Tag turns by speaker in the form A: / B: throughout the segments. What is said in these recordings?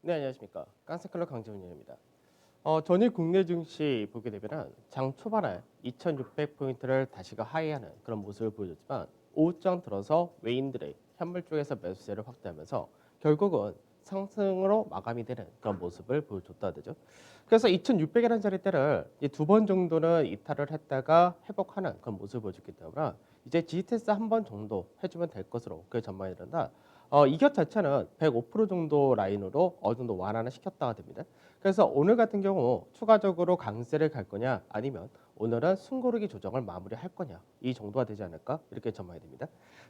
A: 네, 안녕하십니까. 깐세클럽 강재훈입니다. 전일 국내 증시 보게 되면 장 초반에 2,600포인트를 다시가 하회하는 그런 모습을 보여줬지만 오후장 들어서 외인들의 현물 쪽에서 매수세를 확대하면서 결국은 상승으로 마감이 되는 그런 모습을 보여줬다 되죠. 그래서 2,600이라는 자리대를 두 번 정도는 이탈을 했다가 회복하는 그런 모습을 보여줬기 때문에 이제 GTS 한 번 정도 해주면 될 것으로 그 전망이 된다. 이격 자체는 105% 정도 라인으로 어느 정도 완화를 시켰다가 됩니다. 그래서 오늘 같은 경우 추가적으로 강세를 갈 거냐 아니면 오늘은 숨고르기 조정을 마무리할 거냐 이 정도가 되지 않을까 이렇게 전망이 됩니다.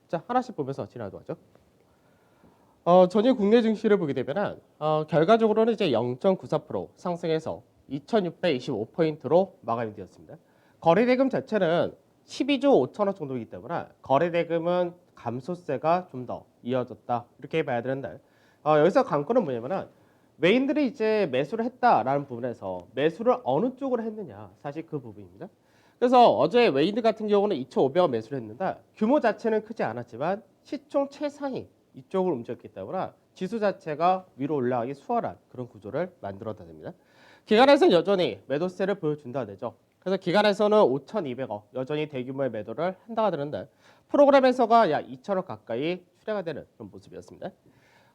A: 자, 하나씩 보면서 지나도록 하죠. 전일 국내 증시를 보게 되면 결과적으로는 이제 0.94% 상승해서 2,625포인트로 마감이 되었습니다. 거래대금 자체는 12조 5천억 정도이기 때문에 거래대금은 감소세가 좀 더 이어졌다 이렇게 봐야 되는데 여기서 관건은 뭐냐면은 외인들이 이제 매수를 했다라는 부분에서 매수를 어느 쪽으로 했느냐 사실 그 부분입니다. 그래서 어제 외인들 같은 경우는 2,500원 매수를 했는데 규모 자체는 크지 않았지만 시총 최상위 이쪽으로 움직였기 때문에 지수 자체가 위로 올라가기 수월한 그런 구조를 만들어다 됩니다. 기관에서는 여전히 매도세를 보여준다 되죠. 그래서 기관에서는 5,200억 여전히 대규모의 매도를 한다가 되는데 프로그램에서가 약 2천억 가까이 출회가 되는 그런 모습이었습니다.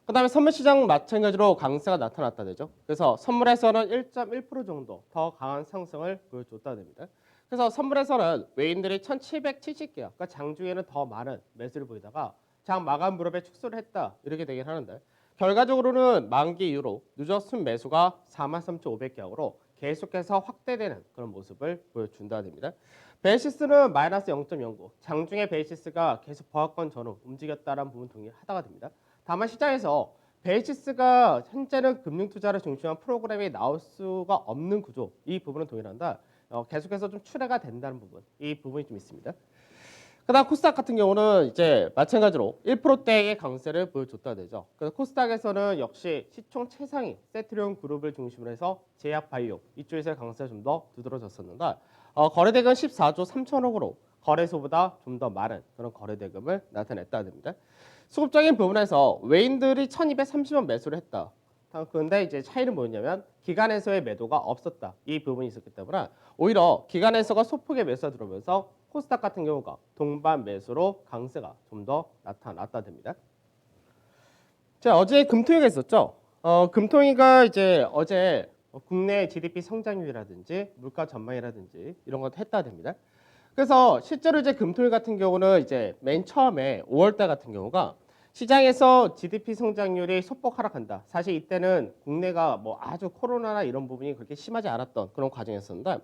A: 그 다음에 선물 시장 마찬가지로 강세가 나타났다 되죠. 그래서 선물에서는 1.1% 정도 더 강한 상승을 보여줬다 됩니다. 그래서 선물에서는 외인들이 1,770개, 그러니까 장중에는 더 많은 매수를 보이다가 장 마감 무렵에 축소를 했다 이렇게 되긴 하는데 결과적으로는 만기 이후로 누적 순 매수가 43,500개하고로 계속해서 확대되는 그런 모습을 보여준다 됩니다. 베이시스는 마이너스 0.09, 장중에 베이시스가 계속 보합권 전후 움직였다는 부분 동의하다가 됩니다. 다만 시장에서 베이시스가 현재는 금융투자를 중심한 프로그램이 나올 수가 없는 구조 이 부분은 동일한다. 계속해서 좀 출회가 된다는 부분 이 부분이 좀 있습니다. 그다음 코스닥 같은 경우는 이제 마찬가지로 1%대의 강세를 보여줬다 되죠. 그래서 코스닥에서는 역시 시총 최상위 세트리온 그룹을 중심으로 해서 제약바이오 이쪽에서 강세가 좀 더 두드러졌었는데 거래대금 14조 3천억으로 거래소보다 좀 더 많은 그런 거래대금을 나타냈다 됩니다. 수급적인 부분에서 외인들이 1,230원 매수를 했다. 그런데 이제 차이는 뭐냐면 기관에서의 매도가 없었다. 이 부분이 있었기 때문에 오히려 기관에서가 소폭의 매수가 들어오면서 코스닥 같은 경우가 동반 매수로 강세가 좀 더 나타났다 됩니다. 자, 어제 금토이가 있었죠. 금토이가 이제 어제 국내 GDP 성장률이라든지 물가 전망이라든지 이런 것도 했다 됩니다. 그래서 실제로 이제 금토일 같은 경우는 이제 맨 처음에 5월달 같은 경우가 시장에서 GDP 성장률이 소폭 하락한다. 사실 이때는 국내가 뭐 아주 코로나나 이런 부분이 그렇게 심하지 않았던 그런 과정이었었는데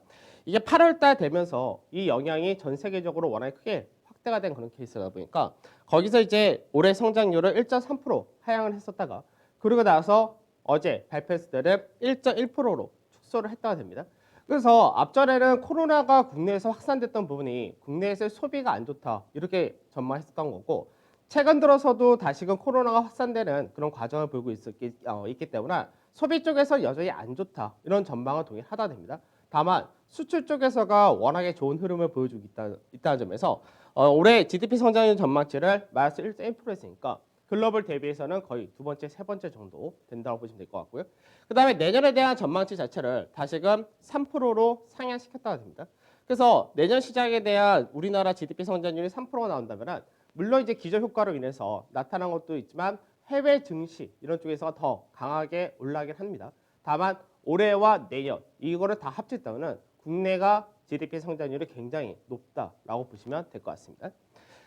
A: 이게 8월달 되면서 이 영향이 전 세계적으로 워낙에 크게 확대가 된 그런 케이스다 보니까 거기서 이제 올해 성장률을 1.3% 하향을 했었다가 그러고 나서 어제 발표했을 때는 1.1%로 축소를 했다가 됩니다. 그래서 앞전에는 코로나가 국내에서 확산됐던 부분이 국내에서의 소비가 안 좋다 이렇게 전망했었던 거고 최근 들어서도 다시금 코로나가 확산되는 그런 과정을 보이고 있기 때문에 소비 쪽에서 여전히 안 좋다 이런 전망을 동의하다 됩니다. 다만 수출 쪽에서가 워낙에 좋은 흐름을 보여주고 있다는 점에서 올해 GDP 성장률 전망치를 마이너스 1.1% 했으니까 글로벌 대비해서는 거의 두 번째, 세 번째 정도 된다고 보시면 될 것 같고요. 그 다음에 내년에 대한 전망치 자체를 다시금 3%로 상향시켰다고 됩니다. 그래서 내년 시장에 대한 우리나라 GDP 성장률이 3%가 나온다면 물론 이제 기저 효과로 인해서 나타난 것도 있지만 해외 증시 이런 쪽에서 더 강하게 올라가긴 합니다. 다만 올해와 내년 이거를 다 합쳤다면 국내가 GDP 성장률이 굉장히 높다라고 보시면 될 것 같습니다.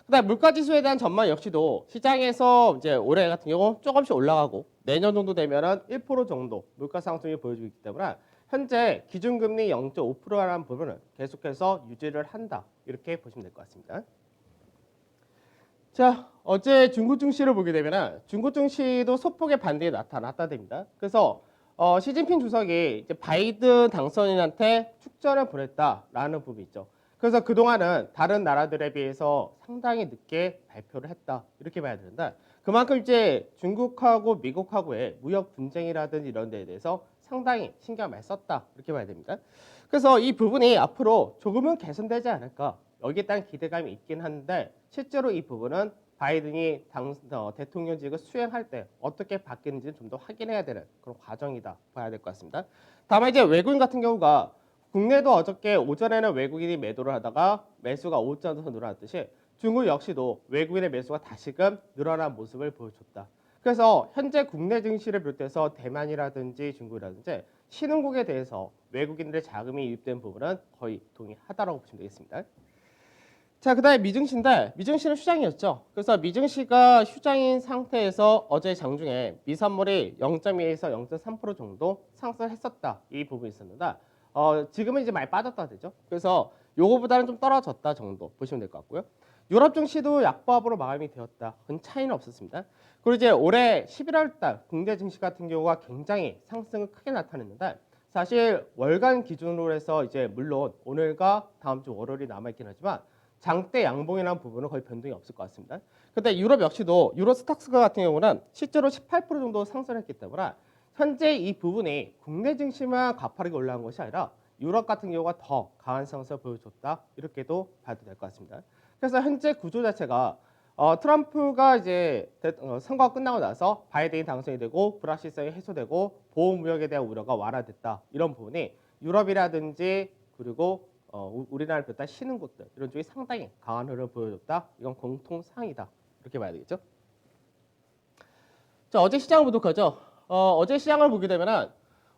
A: 그다음 물가 지수에 대한 전망 역시도 시장에서 이제 올해 같은 경우 조금씩 올라가고 내년 정도 되면은 1% 정도 물가 상승이 보여주고 있기 때문에 현재 기준금리 0.5%라는 부분은 계속해서 유지를 한다 이렇게 보시면 될 것 같습니다. 자, 어제 중국 증시를 보게 되면 중국 증시도 소폭의 반등이 나타났다 됩니다. 그래서 시진핑 주석이 이제 바이든 당선인한테 축전을 보냈다라는 부분이 있죠. 그래서 그동안은 다른 나라들에 비해서 상당히 늦게 발표를 했다 이렇게 봐야 되는데 그만큼 이제 중국하고 미국하고의 무역 분쟁이라든지 이런 데에 대해서 상당히 신경 많이 썼다 이렇게 봐야 됩니다. 그래서 이 부분이 앞으로 조금은 개선되지 않을까 여기에 따른 기대감이 있긴 한데 실제로 이 부분은 바이든이 대통령직을 수행할 때 어떻게 바뀌는지 좀 더 확인해야 되는 그런 과정이다 봐야 될 것 같습니다. 다만 이제 외국인 같은 경우가 국내도 어저께 오전에는 외국인이 매도를 하다가 매수가 오전부터 늘어났듯이 중국 역시도 외국인의 매수가 다시금 늘어난 모습을 보여줬다. 그래서 현재 국내 증시를 비롯해서 대만이라든지 중국이라든지 신흥국에 대해서 외국인들의 자금이 유입된 부분은 거의 동의하다라고 보시면 되겠습니다. 자, 그다음에 미증시인데 미증시는 휴장이었죠. 그래서 미증시가 휴장인 상태에서 어제 장중에 미선물이 0.2에서 0.3% 정도 상승했었다. 이 부분이 있었는데 지금은 이제 많이 빠졌다 되죠. 그래서 요거보다는 좀 떨어졌다 정도 보시면 될 것 같고요. 유럽 증시도 약보합으로 마감이 되었다. 큰 차이는 없었습니다. 그리고 이제 올해 11월 달 국내 증시 같은 경우가 굉장히 상승을 크게 나타냈는데 사실 월간 기준으로 해서 이제 물론 오늘과 다음 주 월요일이 남아있긴 하지만 장대 양봉이라는 부분은 거의 변동이 없을 것 같습니다. 그런데 유럽 역시도 유로스탁스 같은 경우는 실제로 18% 정도 상승했기 때문에 현재 이 부분이 국내 증시만 가파르게 올라간 것이 아니라 유럽 같은 경우가 더 강한 상승을 보여줬다. 이렇게도 봐도 될 것 같습니다. 그래서 현재 구조 자체가 트럼프가 이제 선거가 끝나고 나서 바이든이 당선이 되고 불확실성이 해소되고 보호무역에 대한 우려가 완화됐다. 이런 부분이 유럽이라든지 그리고 우리나라를 비롯한 신흥국들 이런 쪽이 상당히 강한 흐름을 보여줬다. 이건 공통상이다. 이렇게 봐야 되겠죠. 자, 어제 시장을 보도록 하죠. 어제 시장을 보게 되면은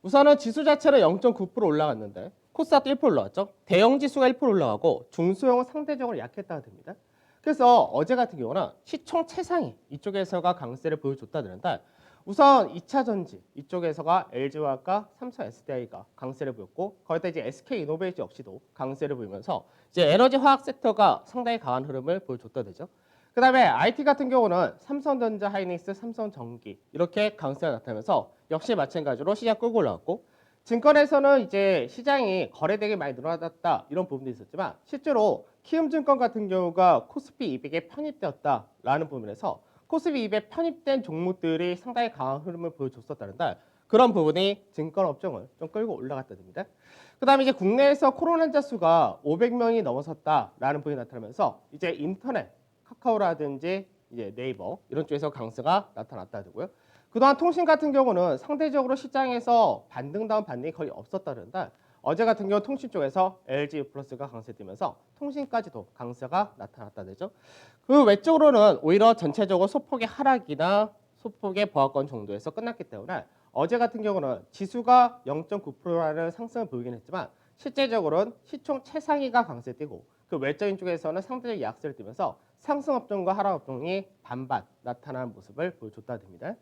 A: 우선은 지수 자체는 0.9% 올라갔는데 코스닥도 1% 올라왔죠. 대형 지수가 1% 올라가고 중소형은 상대적으로 약했다가 됩니다. 그래서 어제 같은 경우는 시총 최상위 이쪽에서가 강세를 보여줬다 그러는데 우선 2차 전지 이쪽에서가 LG화학과 삼성 SDI가 강세를 보였고 거기다 이제 SK이노베이션 역시도 강세를 보이면서 이제 에너지 화학 섹터가 상당히 강한 흐름을 보여줬다 되죠. 그다음에 IT 같은 경우는 삼성전자, 하이닉스, 삼성전기 이렇게 강세가 나타나면서 역시 마찬가지로 시장 끌고 올라왔고 증권에서는 이제 시장이 거래되게 많이 늘어났다 이런 부분도 있었지만 실제로 키움증권 같은 경우가 코스피 200에 편입되었다라는 부분에서 코스피 200 편입된 종목들이 상당히 강한 흐름을 보여줬었다는데 그런 부분이 증권 업종을 좀 끌고 올라갔다 됩니다. 그다음에 이제 국내에서 코로나 환자 수가 500명이 넘어섰다라는 부분이 나타나면서 이제 인터넷 카카오라든지 이제 네이버 이런 쪽에서 강세가 나타났다 되고요. 그동안 통신 같은 경우는 상대적으로 시장에서 반등다운 반등이 거의 없었다는데 어제 같은 경우 통신 쪽에서 LG 플러스가 강세되면서 통신까지도 강세가 나타났다 되죠. 그 외적으로는 오히려 전체적으로 소폭의 하락이나 소폭의 보합권 정도에서 끝났기 때문에 어제 같은 경우는 지수가 0.9%라는 상승을 보이긴 했지만 실제적으로는 시총 최상위가 강세되고 그 외적인 쪽에서는 상대적 약세를 띠면서 상승 업종과 하락 업종이 반반 나타나는 모습을 보여줬다 됩니다.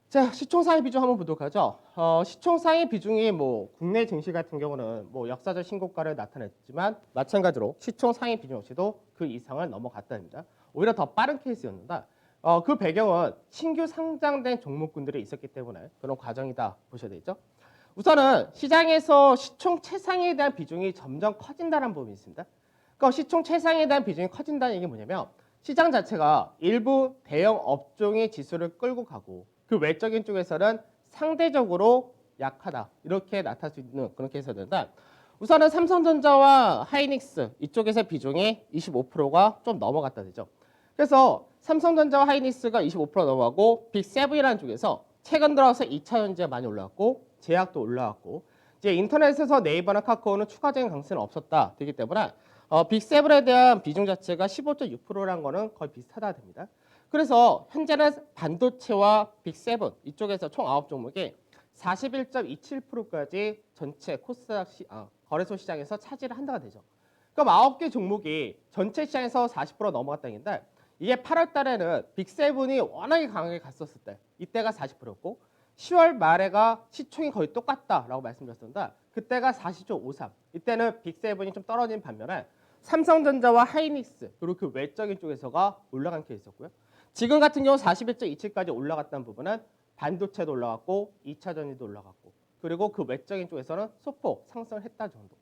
A: 자, 시총 상위 비중 한번 보도록 하죠. 시총 상위 비중이 뭐 국내 증시 같은 경우는 뭐 역사적 신고가를 나타냈지만 마찬가지로 시총 상위 비중 역시도 그 이상을 넘어갔다입니다. 오히려 더 빠른 케이스였는데 그 배경은 신규 상장된 종목군들이 있었기 때문에 그런 과정이다 보셔야 되죠. 우선은 시장에서 시총 최상위에 대한 비중이 점점 커진다는 부분이 있습니다. 그러니까 시총 최상위에 대한 비중이 커진다는 얘기 뭐냐면 시장 자체가 일부 대형 업종의 지수를 끌고 가고 그 외적인 쪽에서는 상대적으로 약하다 이렇게 나타날 수 있는 그런 케이스가 된다. 우선은 삼성전자와 하이닉스 이쪽에서 비중이 25%가 좀 넘어갔다 되죠. 그래서 삼성전자와 하이닉스가 25% 넘어가고 빅7이라는 쪽에서 최근 들어서 2차 전지가 많이 올라왔고 제약도 올라왔고 이제 인터넷에서 네이버나 카카오는 추가적인 강세는 없었다 되기 때문에 빅7에 대한 비중 자체가 15.6%라는 거는 거의 비슷하다 됩니다. 그래서 현재는 반도체와 빅7 이쪽에서 총 9종목이 41.27%까지 전체 코스닥 거래소 시장에서 차지를 한다가 되죠. 그럼 9개 종목이 전체 시장에서 40% 넘어갔다는 데 이게 8월 달에는 빅7이 워낙에 강하게 갔었을 때 이때가 40%였고 10월 말에가 시총이 거의 똑같다라고 말씀드렸었는데 그때가 40.53 이때는 빅7이 좀 떨어진 반면에 삼성전자와 하이닉스 그리고 그 외적인 쪽에서가 올라간 케이스였고요. 지금 같은 경우 41.27까지 올라갔다는 부분은 반도체도 올라갔고 2차 전지도 올라갔고 그리고 그 외적인 쪽에서는 소폭 상승을 했다 정도.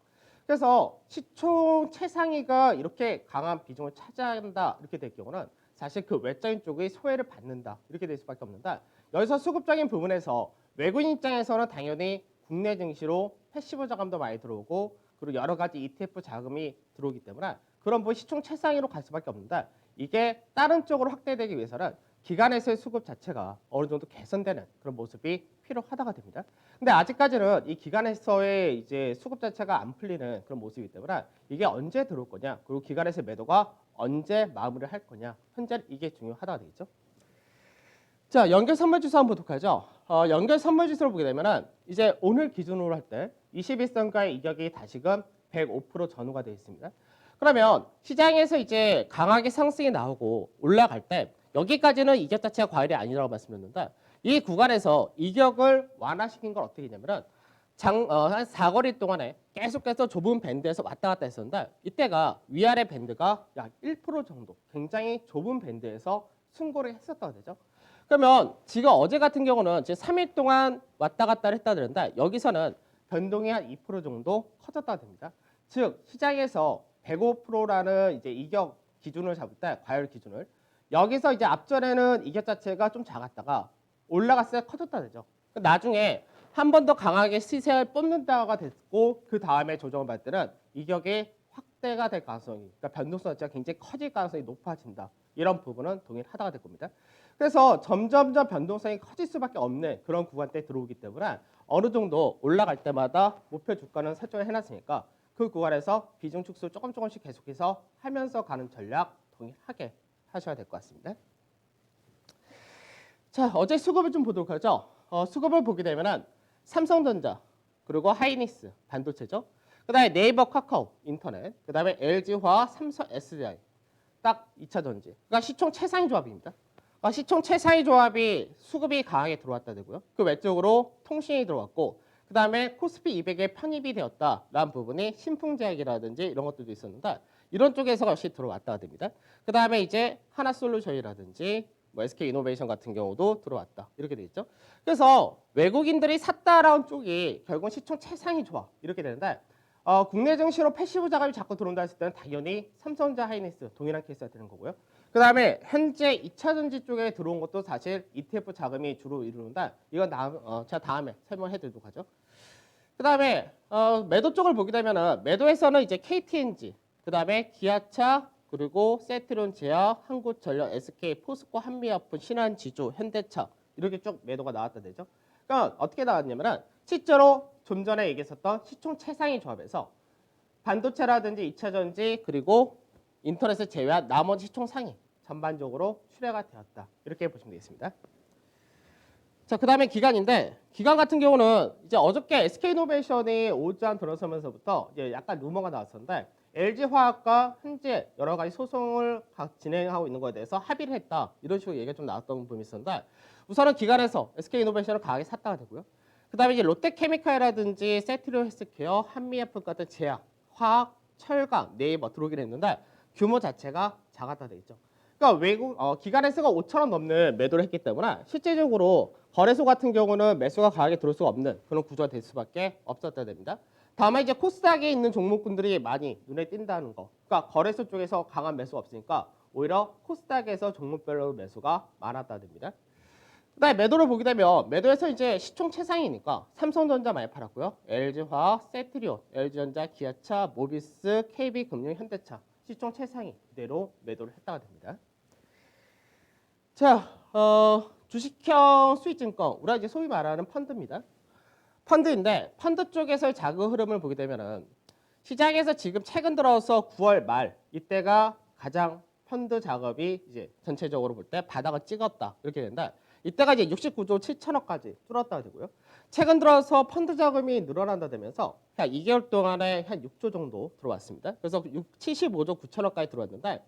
A: 그래서 시총 최상위가 이렇게 강한 비중을 차지한다 이렇게 될 경우는 사실 그 외적인 쪽의 소외를 받는다 이렇게 될 수밖에 없는데 여기서 수급적인 부분에서 외국인 입장에서는 당연히 국내 증시로 패시브 자금도 많이 들어오고 그리고 여러 가지 ETF 자금이 들어오기 때문에 그런 부분 시총 최상위로 갈 수밖에 없는데 이게 다른 쪽으로 확대되기 위해서는 기관에서의 수급 자체가 어느 정도 개선되는 그런 모습이 필요하다가 됩니다. 근데 아직까지는 이 기관에서의 이제 수급 자체가 안 풀리는 그런 모습이기 때문에 이게 언제 들어올 거냐, 그리고 기관에서의 매도가 언제 마무리를 할 거냐, 현재 이게 중요하다가 되겠죠. 자, 연결 선물지수 한번 보도록 하죠. 연결 선물지수를 보게 되면은 이제 오늘 기준으로 할 때 21선과의 이격이 다시금 105% 전후가 되어 있습니다. 그러면 시장에서 이제 강하게 상승이 나오고 올라갈 때 여기까지는 이격 자체가 과열이 아니라고 말씀드렸는데 이 구간에서 이격을 완화시킨 건 어떻게 되냐면은 한 4거리 동안에 계속해서 좁은 밴드에서 왔다 갔다 했었는데 이때가 위아래 밴드가 약 1% 정도 굉장히 좁은 밴드에서 승고를 했었다고 되죠. 그러면 지금 어제 같은 경우는 이제 3일 동안 왔다 갔다 했다 그랬는데 여기서는 변동이 한 2% 정도 커졌다 됩니다. 즉 시장에서 105%라는 이제 이격 기준을 잡을 때 과열 기준을 여기서 이제 앞전에는 이격 자체가 좀 작았다가 올라갔을 때 커졌다 되죠. 나중에 한 번 더 강하게 시세를 뽑는다가 됐고 그 다음에 조정을 받을 때는 이격이 확대가 될 가능성이, 그러니까 변동성 자체가 굉장히 커질 가능성이 높아진다. 이런 부분은 동일하다가 될 겁니다. 그래서 점점점 변동성이 커질 수밖에 없는 그런 구간대에 들어오기 때문에 어느 정도 올라갈 때마다 목표 주가는 설정을 해놨으니까 그 구간에서 비중 축소 조금씩 계속해서 하면서 가는 전략 동일하게 하셔야 될 것 같습니다. 자, 어제 수급을 좀 보도록 하죠. 수급을 보게 되면은 삼성전자, 그리고 하이닉스, 반도체죠. 그 다음에 네이버, 카카오, 인터넷, 그 다음에 LG화학, 삼성, SDI 딱 2차 전지. 그러니까 시총 최상위 조합입니다. 그러니까 시총 최상위 조합이 수급이 강하게 들어왔다 되고요. 그 외적으로 통신이 들어왔고 그 다음에 코스피 200에 편입이 되었다라는 부분이 신풍제약이라든지 이런 것들도 있었는데 이런 쪽에서 역시 들어왔다가 됩니다. 그 다음에 이제 하나솔루션이라든지 뭐 SK이노베이션 같은 경우도 들어왔다. 이렇게 돼 있죠. 그래서 외국인들이 샀다라는 쪽이 결국 시총 최상위 조합 이렇게 되는데 국내 증시로 패시브 자금이 자꾸 들어온다 했을 때는 당연히 삼성전자, 하이닉스 동일한 케이스가 되는 거고요. 그 다음에 현재 2차 전지 쪽에 들어온 것도 사실 ETF 자금이 주로 이루는데 이건 제가 다음에 설명해 드리도록 하죠. 그 다음에 매도 쪽을 보게 되면은 매도에서는 이제 KTNG, 그 다음에 기아차, 그리고 세트론제약, 한국전력, SK, 포스코, 한미약품, 신한지주, 현대차 이렇게 쭉 매도가 나왔다 되죠. 그러니까 어떻게 나왔냐면은 실제로 좀 전에 얘기했었던 시총 최상위 조합에서 반도체라든지 2차 전지 그리고 인터넷을 제외한 나머지 시총 상위 전반적으로 출회가 되었다. 이렇게 보시면 되겠습니다. 자, 그 다음에 기간인데 기간 같은 경우는 이제 어저께 SK이노베이션이 오전 들어서면서부터 이제 약간 루머가 나왔었는데 LG화학과 현재 여러 가지 소송을 진행하고 있는 것에 대해서 합의를 했다. 이런 식으로 얘기가 좀 나왔던 부분이 있었는데 우선은 기간에서 SK이노베이션을 강하게 샀다가 되고요. 그 다음에 이제 롯데케미칼이라든지 세트리오 헬스케어, 한미약품 같은 제약, 화학, 철강, 네이버 들어오긴 했는데 규모 자체가 작았다 돼 있죠. 그러니까 외국 기관에서가 5,000원 넘는 매도를 했기 때문에 실제적으로 거래소 같은 경우는 매수가 강하게 들어올 수가 없는 그런 구조가 될 수밖에 없었다 됩니다. 다만 이제 코스닥에 있는 종목군들이 많이 눈에 띈다는 거. 그러니까 거래소 쪽에서 강한 매수가 없으니까 오히려 코스닥에서 종목별로 매수가 많았다 됩니다. 그다음에 매도를 보게 되면 매도에서 이제 시총 최상위니까 삼성전자 많이 팔았고요. LG화학, 세트리온, LG전자, 기아차, 모비스, KB금융, 현대차 시총 최상위 그대로 매도를 했다가 됩니다. 자, 주식형 수익증권, 우리가 이제 소위 말하는 펀드입니다. 펀드인데 펀드 쪽에서의 자금 흐름을 보게 되면은 시장에서 지금 최근 들어서 9월 말 이때가 가장 펀드 작업이 이제 전체적으로 볼 때 바닥을 찍었다 이렇게 된다. 이때가 이제 69조 7천억까지 뚫었다 되고요. 최근 들어서 펀드 자금이 늘어난다 되면서 한 2개월 동안에 한 6조 정도 들어왔습니다. 그래서 75조 9천억까지 들어왔는데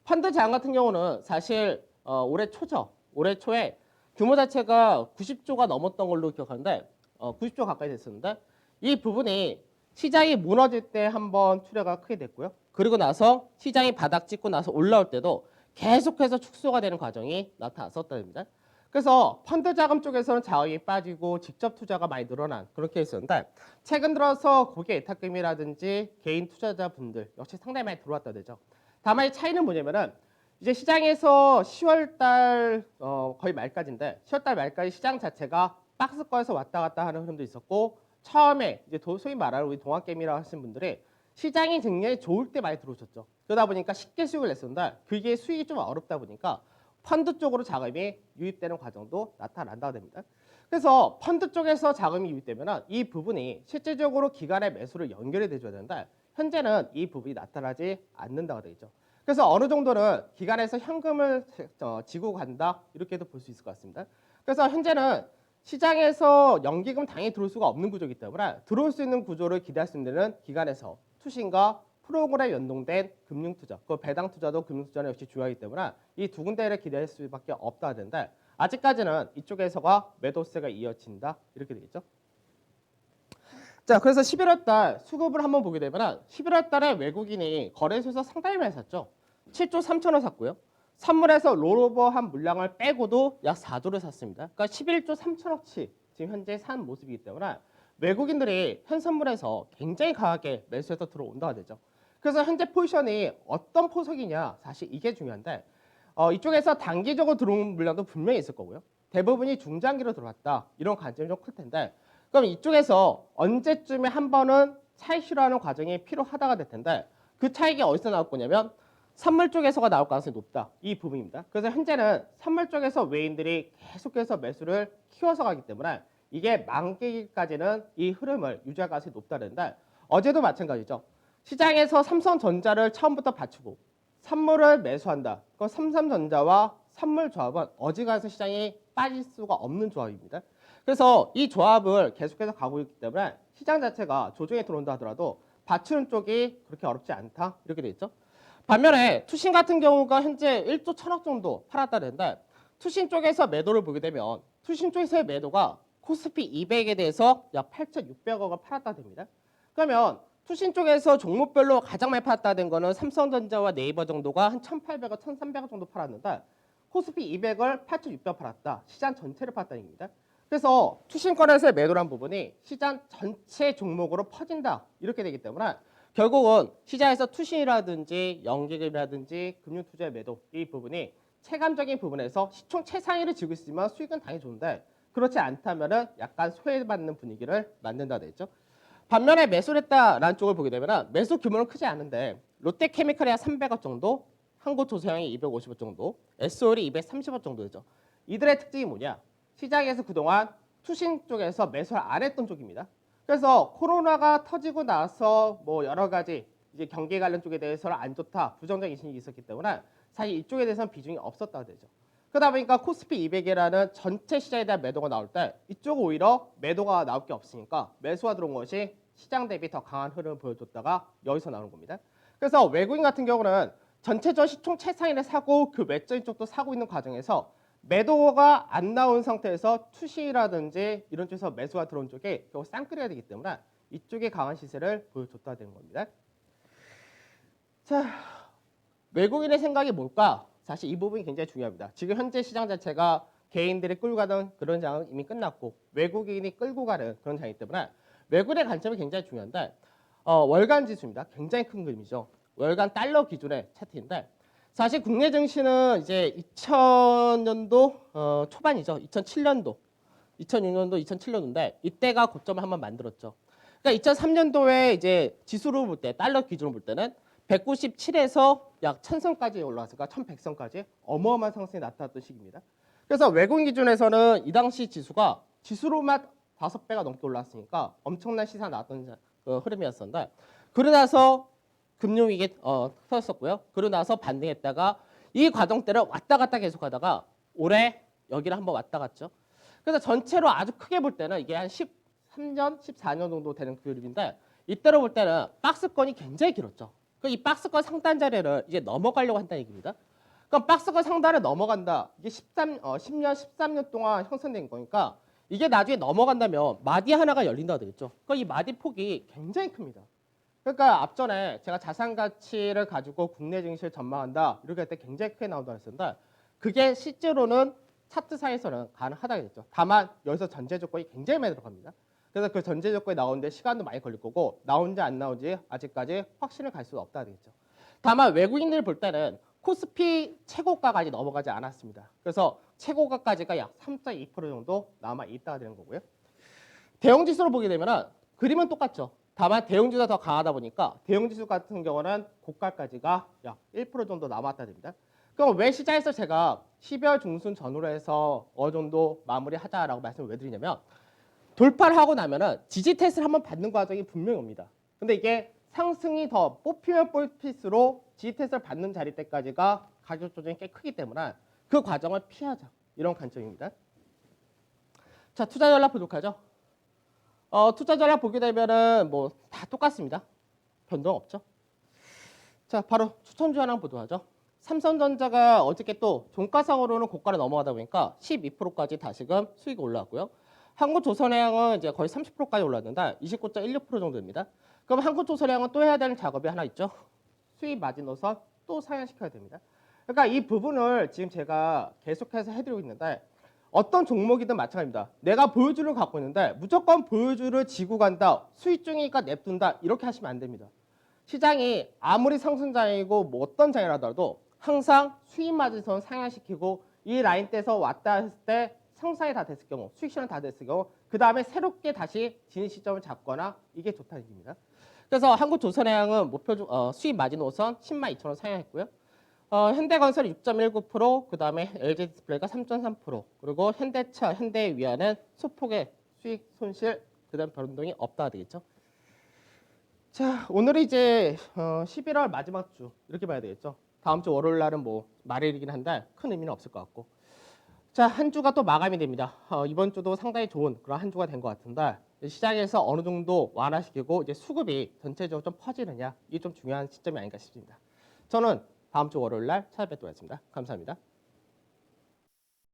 A: 펀드 자금 같은 경우는 사실 올해 초죠. 올해 초에 규모 자체가 90조가 넘었던 걸로 기억하는데 90조 가까이 됐었는데 이 부분이 시장이 무너질 때 한번 출혈가 크게 됐고요. 그리고 나서 시장이 바닥 찍고 나서 올라올 때도 계속해서 축소가 되는 과정이 나타났었답니다. 그래서 펀드 자금 쪽에서는 자금이 빠지고 직접 투자가 많이 늘어난 그런 케이스였는데 최근 들어서 고객 예탁금이라든지 개인 투자자분들 역시 상당히 많이 들어왔다 되죠. 다만 이 차이는 뭐냐면은 이제 시장에서 10월 달 거의 말까지인데 10월 달 말까지 시장 자체가 박스권에서 왔다 갔다 하는 흐름도 있었고 처음에 이제 소위 말하는 우리 동학개미라고 하시는 분들이 시장이 굉장히 좋을 때 많이 들어오셨죠. 그러다 보니까 쉽게 수익을 냈었는데 그게 수익이 좀 어렵다 보니까 펀드 쪽으로 자금이 유입되는 과정도 나타난다고 됩니다. 그래서 펀드 쪽에서 자금이 유입되면 이 부분이 실질적으로 기관의 매수를 연결이 돼줘야 되는데 현재는 이 부분이 나타나지 않는다고 되어 있죠. 그래서 어느 정도는 기관에서 현금을 지고 간다 이렇게도 볼 수 있을 것 같습니다. 그래서 현재는 시장에서 연기금 당연히 들어올 수가 없는 구조이기 때문에 들어올 수 있는 구조를 기대할 수 있는 데는 기관에서 투신과 프로그램 연동된 금융투자, 그 배당 투자도 금융투자는 역시 중요하기 때문에 이 두 군데를 기대할 수밖에 없다 하는데 아직까지는 이쪽에서가 매도세가 이어진다 이렇게 되겠죠. 자, 그래서 11월 달 수급을 한번 보게 되면 11월 달에 외국인이 거래소에서 상당히 많이 샀죠. 7조 3천억 샀고요. 선물에서 롤오버한 물량을 빼고도 약 4조를 샀습니다. 그러니까 11조 3천억치 지금 현재 산 모습이기 때문에 외국인들이 현선물에서 굉장히 강하게 매수해서 들어온다가 되죠. 그래서 현재 포지션이 어떤 포석이냐 사실 이게 중요한데 이쪽에서 단기적으로 들어온 물량도 분명히 있을 거고요. 대부분이 중장기로 들어왔다. 이런 관점이 좀 클 텐데 그럼 이쪽에서 언제쯤에 한 번은 차익 실현하는 과정이 필요하다가 될 텐데 그 차익이 어디서 나올 거냐면 선물 쪽에서가 나올 가능성이 높다. 이 부분입니다. 그래서 현재는 선물 쪽에서 외인들이 계속해서 매수를 키워서 가기 때문에 이게 만기까지는 이 흐름을 유지할 가능성이 높다는데 어제도 마찬가지죠. 시장에서 삼성전자를 처음부터 받치고 선물을 매수한다. 그 삼성전자와 선물 조합은 어지간해서 시장이 빠질 수가 없는 조합입니다. 그래서 이 조합을 계속해서 가고 있기 때문에 시장 자체가 조정에 들어온다 하더라도 받치는 쪽이 그렇게 어렵지 않다 이렇게 돼 있죠. 반면에 투신 같은 경우가 현재 1조 1천억 정도 팔았다는데 투신 쪽에서 매도를 보게 되면 투신 쪽에서의 매도가 코스피 200에 대해서 약 8,600억을 팔았다 됩니다. 그러면 투신 쪽에서 종목별로 가장 많이 팔았다 된 거는 삼성전자와 네이버 정도가 한 1,800억, 1,300억 정도 팔았는데 코스피 200을 8,600억 팔았다. 시장 전체를 팔았다는 얘기입니다. 그래서 투신권에서의 매도란 부분이 시장 전체 종목으로 퍼진다. 이렇게 되기 때문에 결국은 시장에서 투신이라든지 연기금이라든지 금융투자의 매도 이 부분이 체감적인 부분에서 시총 최상위를 지고 있으면 수익은 당연히 좋은데 그렇지 않다면 약간 소외받는 분위기를 만든다 되죠. 반면에 매수를 했다라는 쪽을 보게 되면 매수 규모는 크지 않은데 롯데케미칼이 한 300억 정도, 한국조선이 250억 정도, SOL이 230억 정도 되죠. 이들의 특징이 뭐냐? 시장에서 그동안 투신 쪽에서 매수를 안 했던 쪽입니다. 그래서 코로나가 터지고 나서 뭐 여러 가지 이제 경기 관련 쪽에 대해서는 안 좋다, 부정적인 인식이 있었기 때문에 사실 이쪽에 대해서는 비중이 없었다고 되죠. 그러다 보니까 코스피 200이라는 전체 시장에 대한 매도가 나올 때 이쪽은 오히려 매도가 나올 게 없으니까 매수가 들어온 것이 시장 대비 더 강한 흐름을 보여줬다가 여기서 나오는 겁니다. 그래서 외국인 같은 경우는 전체적 시총 최상위를 사고 그 외적인 쪽도 사고 있는 과정에서 매도가 안 나온 상태에서 투시라든지 이런 쪽에서 매수가 들어온 쪽에 결국 쌍끌이가 되기 때문에 이쪽에 강한 시세를 보여줬다 되는 겁니다. 자, 외국인의 생각이 뭘까? 사실 이 부분이 굉장히 중요합니다. 지금 현재 시장 자체가 개인들이 끌고 가던 그런 장은 이미 끝났고 외국인이 끌고 가는 그런 장이기 때문에 외국인의 관점이 굉장히 중요한데 월간 지수입니다. 굉장히 큰 그림이죠. 월간 달러 기준의 차트인데 사실 국내 증시는 이제 2000년도 초반이죠. 2007년도, 2006년도, 2007년도인데 이때가 고점을 한번 만들었죠. 그러니까 2003년도에 이제 지수로 볼 때, 달러 기준으로 볼 때는 197에서 약 1000선까지 올라왔으니까 1100선까지 어마어마한 상승이 나타났던 시기입니다. 그래서 외국인 기준에서는 이 당시 지수가 지수로만 5배가 넘게 올랐으니까 엄청난 시세가 나왔던 흐름이었었는데 그러고 나서 금융위기 터졌었고요. 그러고 나서 반등했다가 이 과정 때를 왔다 갔다 계속하다가 올해 여기를 한번 왔다 갔죠. 그래서 전체로 아주 크게 볼 때는 이게 한 13년, 14년 정도 되는 그림인데 이때로 볼 때는 박스권이 굉장히 길었죠. 이 박스권 상단 자리를 이제 넘어가려고 한다는 얘기입니다. 그럼 박스권 상단을 넘어간다. 이게 10년, 13년 동안 형성된 거니까 이게 나중에 넘어간다면 마디 하나가 열린다고 되겠죠. 그럼 이 마디 폭이 굉장히 큽니다. 그러니까 앞전에 제가 자산 가치를 가지고 국내 증시를 전망한다 이렇게 할 때 굉장히 크게 나온다고 했었는데 그게 실제로는 차트상에서는 가능하다고 했죠. 다만 여기서 전제 조건이 굉장히 많이 들어갑니다. 그래서 그 전제 조건이 나오는데 시간도 많이 걸릴 거고 나온지 안 나온지 아직까지 확신을 갈 수는 없다 되겠죠. 다만 외국인들 볼 때는 코스피 최고가까지 넘어가지 않았습니다. 그래서 최고가까지가 약 3.2% 정도 남아 있다가 되는 거고요. 대형지수로 보게 되면 그림은 똑같죠. 다만 대형주가 더 강하다 보니까 대형지수 같은 경우는 고가까지가 약 1% 정도 남았다 됩니다. 그럼 왜 시장에서 제가 12월 중순 전후로 해서 어느 정도 마무리하자라고 말씀을 왜 드리냐면 돌파를 하고 나면은 지지 테스트를 한번 받는 과정이 분명히 옵니다. 근데 이게 상승이 더 뽑히면 뽑힐수록 지지 테스트를 받는 자리 때까지가 가격 조정이 꽤 크기 때문에 그 과정을 피하자. 이런 관점입니다. 자, 투자 전략 부족하죠? 투자 전략 보게 되면은 뭐 다 똑같습니다. 변동 없죠? 자, 바로 추천주 하나 보도록 하죠. 삼성전자가 어저께 또 종가상으로는 고가를 넘어가다 보니까 12%까지 다시금 수익이 올라왔고요. 한국조선해양은 이제 거의 30%까지 올랐는데 29.16% 정도 됩니다. 그럼 한국조선해양은 또 해야 되는 작업이 하나 있죠. 수익 마지노선 또 상향시켜야 됩니다. 그러니까 이 부분을 지금 제가 계속해서 해드리고 있는데 어떤 종목이든 마찬가지입니다. 내가 보유주를 갖고 있는데 무조건 보유주를 지고 간다, 수익 중이니까 냅둔다 이렇게 하시면 안 됩니다. 시장이 아무리 상승장이고 뭐 어떤 장이라도 항상 수익 마진선 상향시키고 이 라인대에서 왔다 했을 때 상상이 다 됐을 경우, 수익 실현 다 됐을 경우 그 다음에 새롭게 다시 진입 시점을 잡거나 이게 좋다는 얘기입니다. 그래서 한국조선해양은 목표 수익 마진 노선 10만 2천 원 상향했고요. 현대건설이 6.19%, 그 다음에 LG디스플레이가 3.3%, 그리고 현대차, 현대위안은 소폭의 수익 손실, 그 다음 변동이 없다 되겠죠. 자, 오늘은 이제 11월 마지막 주 이렇게 봐야 되겠죠. 다음 주 월요일 날은 뭐 말일이긴 한데 큰 의미는 없을 것 같고. 자, 한 주가 또 마감이 됩니다. 이번 주도 상당히 좋은 그런 한 주가 된 것 같은데 시장에서 어느 정도 완화시키고 이제 수급이 전체적으로 좀 퍼지느냐 이게 좀 중요한 시점이 아닌가 싶습니다. 저는 다음 주 월요일 날 찾아뵙도록 하겠습니다. 감사합니다.